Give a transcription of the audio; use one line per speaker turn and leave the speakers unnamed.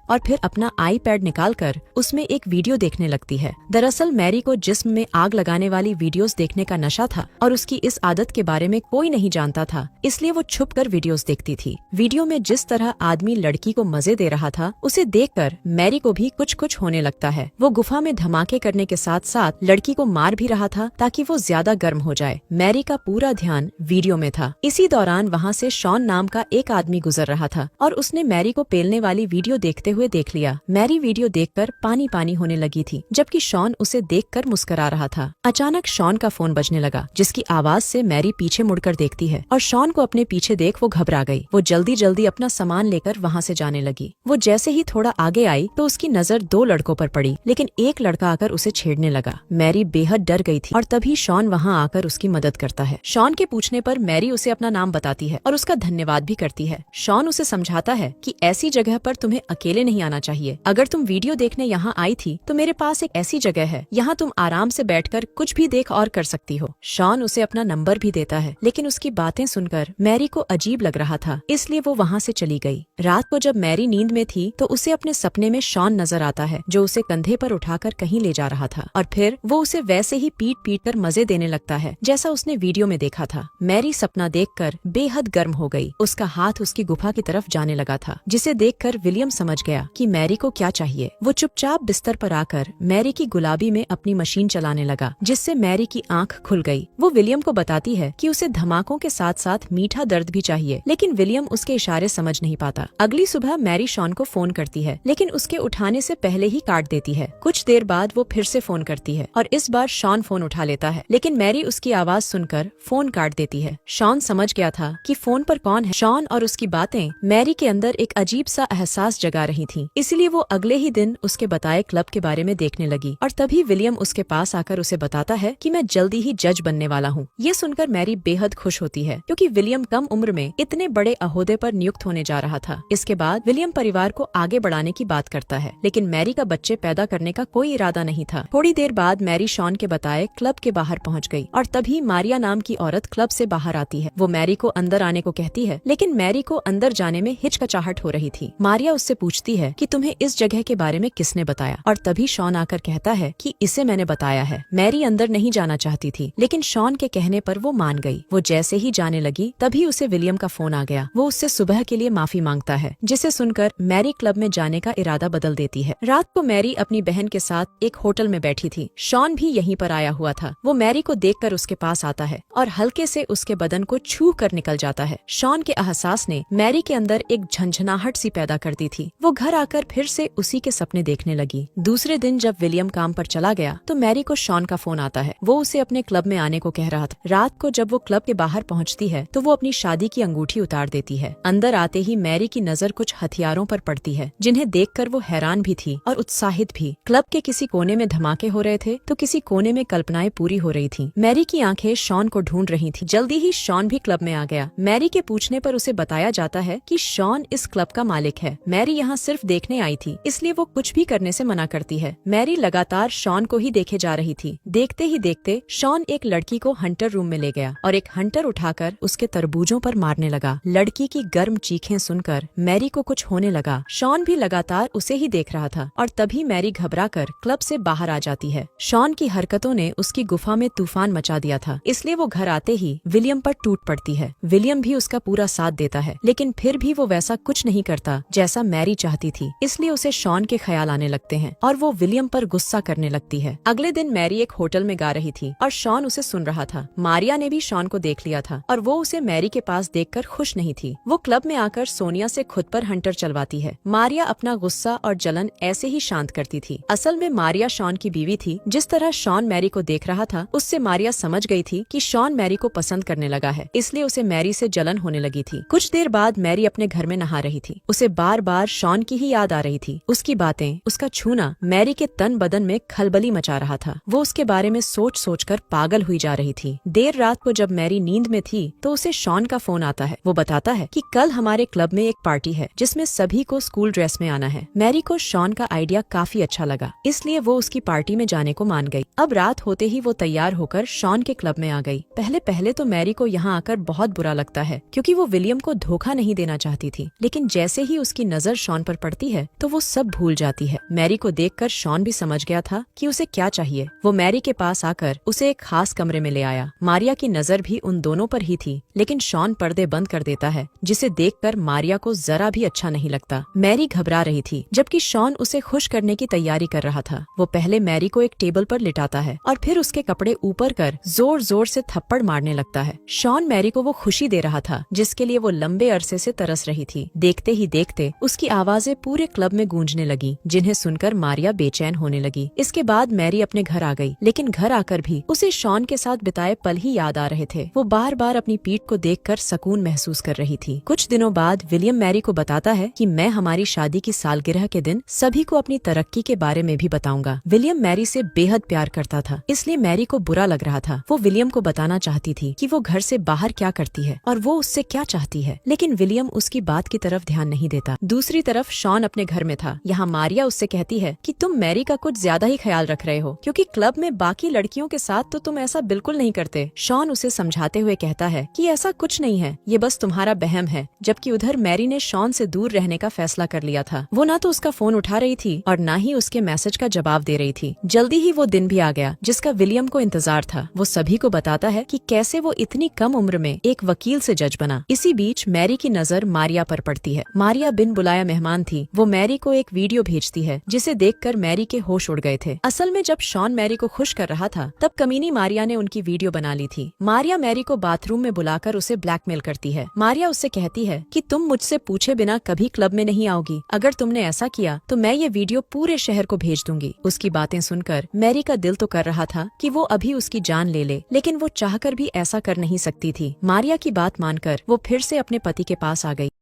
और फिर अपना आईपैड निकालकर उसमें एक वीडियो देखने लगती है। दरअसल मैरी को जिस्म में आग लगाने वाली वीडियोस देखने का नशा था और उसकी इस आदत के बारे में कोई नहीं जानता था, इसलिए वो छुप कर वीडियोस देखती थी। वीडियो में जिस तरह आदमी लड़की को मजे दे रहा था, उसे देखकर मैरी को भी कुछ कुछ होने लगता है। वो गुफा में धमाके करने के साथ साथ लड़की को मार भी रहा था ताकि वो ज्यादा गर्म हो जाए। मैरी का पूरा ध्यान वीडियो में था। इसी दौरान वहाँ से शॉन नाम का एक आदमी गुजर रहा था और उसने मैरी को पेलने वाली वीडियो देखते हुए देख लिया। मैरी वीडियो देखकर पानी पानी होने लगी थी, जबकि शॉन उसे देखकर मुस्कुरा रहा था। अचानक शॉन का फोन बजने लगा, जिसकी आवाज से मैरी पीछे मुड़कर देखती है और शॉन को अपने पीछे देख वो घबरा गई। वो जल्दी जल्दी अपना सामान लेकर वहाँ से जाने लगी। वो जैसे ही थोड़ा आगे आई तो उसकी नजर दो लड़कों पर पड़ी, लेकिन एक लड़का आकर उसे छेड़ने लगा। मैरी बेहद डर गई थी और तभी शॉन वहाँ आकर उसकी मदद करता है। शॉन के पूछने पर मैरी उसे अपना नाम बताती है और उसका धन्यवाद भी करती है। शॉन उसे समझाता है कि ऐसी जगह पर तुम्हें अकेले नहीं आना चाहिए। अगर तुम वीडियो देखने यहाँ आई थी तो मेरे पास एक ऐसी जगह है, यहाँ तुम आराम से बैठकर कुछ भी देख और कर सकती हो। शॉन उसे अपना नंबर भी देता है, लेकिन उसकी बातें सुनकर मैरी को अजीब लग रहा था, इसलिए वो वहाँ से चली गई। रात को जब मैरी नींद में थी तो उसे अपने सपने में शॉन नजर आता है, जो उसे कंधे पर उठाकर कहीं ले जा रहा था और फिर वो उसे वैसे ही पीट पीट कर मजे देने लगता है जैसा उसने वीडियो में देखा था। मैरी सपना देखकर बेहद गर्म हो गई। उसका हाथ उसकी गुफा की तरफ जाने लगा था, जिसे देखकर विलियम समझ गया कि मैरी को क्या चाहिए। वो चुपचाप बिस्तर पर आकर मैरी की गुलाबी में अपनी मशीन चलाने लगा, जिससे मैरी की आंख खुल गई। वो विलियम को बताती है कि उसे धमाकों के साथ साथ मीठा दर्द भी चाहिए, लेकिन विलियम उसके इशारे समझ नहीं पाता। अगली सुबह मैरी शॉन को फोन करती है, लेकिन उसके उठाने से पहले ही काट देती है। कुछ देर बाद वो फिर से फोन करती है और इस बार शॉन फोन उठा लेता है, लेकिन मैरी उसकी आवाज सुनकर फोन काट देती है। शॉन समझ गया था कि फोन पर कौन है। शॉन और उसकी बातें मैरी के अंदर एक अजीब सा एहसास जगा रही थी, इसलिए वो अगले ही दिन उसके बताए क्लब के बारे में देखने लगी। और तभी विलियम उसके पास आकर उसे बताता है कि मैं जल्दी ही जज बनने वाला हूँ। ये सुनकर मैरी बेहद खुश होती है, क्योंकि विलियम कम उम्र में इतने बड़े अहोदे पर नियुक्त होने जा रहा था। इसके बाद विलियम परिवार को आगे बढ़ाने की बात करता है, लेकिन मैरी का बच्चे पैदा करने का कोई इरादा नहीं था। थोड़ी देर बाद मैरी शॉन के बताए क्लब के बाहर पहुँच गयी और तभी मारिया नाम की औरत क्लब से बाहर आती है। वो मैरी को अंदर आने को कहती है, लेकिन मैरी को अंदर जाने में हिचकिचाहट हो रही थी। मारिया उससे पूछती है कि तुम्हें इस जगह के बारे में किसने बताया, और तभी शॉन आकर कहता है कि इसे मैंने बताया है। मैरी अंदर नहीं जाना चाहती थी, लेकिन शॉन के कहने पर वो मान गई। वो जैसे ही जाने लगी तभी उसे विलियम का फोन आ गया। वो उससे सुबह के लिए माफी मांगता है, जिसे सुनकर मैरी क्लब में जाने का इरादा बदल देती है। रात को मैरी अपनी बहन के साथ एक होटल में बैठी थी। शॉन भी यहीं पर आया हुआ था। वो मैरी को देखकर उसके पास आता है और हल्के से उसके बदन को छू कर निकल जाता है। शॉन के एहसास ने मैरी के अंदर एक झंझनाहट सी पैदा कर दी थी। वो घर आकर फिर से उसी के सपने देखने लगी। दूसरे दिन जब विलियम काम पर चला गया तो मैरी को शॉन का फोन आता है। वो उसे अपने क्लब में आने को कह रहा था। रात को जब वो क्लब के बाहर पहुंचती है तो वो अपनी शादी की अंगूठी उतार देती है। अंदर आते ही मैरी की नजर कुछ हथियारों पर पड़ती है, जिन्हें देखकर वो हैरान भी थी और उत्साहित भी। क्लब के किसी कोने में धमाके हो रहे थे तो किसी कोने में कल्पनाएं पूरी हो रही थी। मैरी की आंखें शॉन को ढूंढ रही थी। जल्दी ही शॉन भी क्लब में आ गया। मैरी के पूछने पर उसे बताया जाता है कि शॉन इस क्लब का मालिक है। मैरी यहाँ सिर्फ देखने आई थी, इसलिए वो कुछ भी करने से मना करती है। मैरी लगातार शॉन को ही देखे जा रही थी। देखते ही देखते शॉन एक लड़की को हंटर रूम में ले गया और एक हंटर उठाकर उसके तरबूजों पर मारने लगा। लड़की की गर्म चीखें सुनकर मैरी को कुछ होने लगा। शॉन भी लगातार उसे ही देख रहा था और तभी मैरी घबराकर क्लब से बाहर आ जाती है। शॉन की हरकतों ने उसकी गुफा में तूफान मचा दिया था, इसलिए वो घर आते ही विलियम पर टूट पड़ती है। विलियम भी उसका पूरा साथ देता है, लेकिन फिर भी वो वैसा कुछ नहीं करता जैसा मैरी चाहती थी। इसलिए उसे शॉन के ख्याल आने लगते हैं और वो विलियम पर गुस्सा करने लगती है। अगले दिन मैरी एक होटल में गा रही थी और शॉन उसे सुन रहा था। मारिया ने भी शॉन को देख लिया था और वो उसे मैरी के पास देखकर खुश नहीं थी। वो क्लब में आकर सोनिया से खुद पर हंटर चलवाती है। मारिया अपना गुस्सा और जलन ऐसे ही शांत करती थी। असल में मारिया शॉन की बीवी थी। जिस तरह शॉन मैरी को देख रहा था, उससे मारिया समझ गई थी कि शॉन मैरी को पसंद करने लगा है, इसलिए उसे मैरी से जलन होने लगी थी। कुछ देर बाद मैरी अपने घर में नहा रही थी। उसे बार बार शॉन की ही याद आ रही थी। उसकी बातें, उसका छूना मैरी के तन बदन में खलबली मचा रहा था। वो उसके बारे में सोच सोच कर पागल हुई जा रही थी। देर रात को जब मैरी नींद में थी तो उसे शॉन का फोन आता है। वो बताता है कि कल हमारे क्लब में एक पार्टी है जिसमें सभी को स्कूल ड्रेस में आना है। मैरी को शॉन का आइडिया काफी अच्छा लगा, इसलिए वो उसकी पार्टी में जाने को मान गई। अब रात होते ही वो तैयार होकर शॉन के क्लब में आ गई। पहले पहले तो मैरी को यहाँ आकर बहुत बुरा लगता है, क्योंकि वो विलियम को धोखा नहीं देना चाहती थी। लेकिन जैसे ही उसकी नजर शॉन पर पड़ती है तो वो सब भूल जाती है। मैरी को देखकर शॉन भी समझ गया था कि उसे क्या चाहिए। वो मैरी के पास आकर उसे एक खास कमरे में ले आया। मारिया की नजर भी उन दोनों पर ही थी, लेकिन शॉन पर्दे बंद कर देता है, जिसे देखकर मारिया को जरा भी अच्छा नहीं लगता। मैरी घबरा रही थी, जबकि शॉन उसे खुश करने की तैयारी कर रहा था। वो पहले मैरी को एक टेबल पर लिटाता है और फिर उसके कपड़े ऊपर कर जोर जोर से थप्पड़ मारने लगता है। शॉन मैरी को वो खुशी दे रहा था जिसके लिए वो लंबे अरसे से तरस रही थी। देखते ही देखते उसकी आवाजें पूरे क्लब में गूंजने लगी, जिन्हें सुनकर मारिया बेचैन होने लगी। इसके बाद मैरी अपने घर आ गई, लेकिन घर आकर भी उसे शॉन के साथ बिताए पल ही याद आ रहे थे। वो बार बार अपनी पीठ को देखकर सुकून महसूस कर रही थी। कुछ दिनों बाद विलियम मैरी को बताता है कि मैं हमारी शादी की सालगिरह के दिन सभी को अपनी तरक्की के बारे में भी बताऊंगा। विलियम मैरी से बेहद प्यार करता था, इसलिए मैरी को बुरा लग रहा था। वो विलियम को बताना चाहती थी कि वो घर से बाहर क्या करती है और वो उससे क्या चाहती है, लेकिन विलियम उसकी बात की तरफ ध्यान नहीं देता। दूसरी तरफ शॉन अपने घर में था। यहाँ मारिया उससे कहती है कि तुम मैरी का कुछ ज्यादा ही ख्याल रख रहे हो, क्योंकि क्लब में बाकी लड़कियों के साथ तो तुम ऐसा बिल्कुल नहीं करते। शॉन उसे समझाते हुए कहता है कि ऐसा कुछ नहीं है, ये बस तुम्हारा बहम है। जबकि उधर मैरी ने शॉन से दूर रहने का फैसला कर लिया था। वो ना तो उसका फोन उठा रही थी और ना ही उसके मैसेज का जवाब दे रही थी। जल्दी ही वो दिन भी आ गया जिसका विलियम को इंतजार था। वो सभी को बताता है कि कैसे वो इतनी कम उम्र में एक वकील से जज बना। इसी बीच मैरी की नजर मारिया पर पड़ती है। मारिया बिन बुलाया मेहमान थी। वो मैरी को एक वीडियो भेजती है जिसे देखकर मैरी के होश उड़ गए थे। असल में जब शॉन मैरी को खुश कर रहा था, तब कमीनी मारिया ने उनकी वीडियो बना ली थी। मारिया मैरी को बाथरूम में बुलाकर उसे ब्लैकमेल करती है। मारिया उससे कहती है कि तुम मुझसे पूछे बिना कभी क्लब में नहीं आओगी। अगर तुमने ऐसा किया तो मैं ये वीडियो पूरे शहर को भेज दूंगी। उसकी बातें सुनकर मैरी का दिल तो कर रहा था कि वो अभी उसकी जान ले ले, लेकिन वो चाहकर भी ऐसा कर नहीं सकती थी। मारिया की बात मानकर वो फिर से अपने पति के पास आ गई।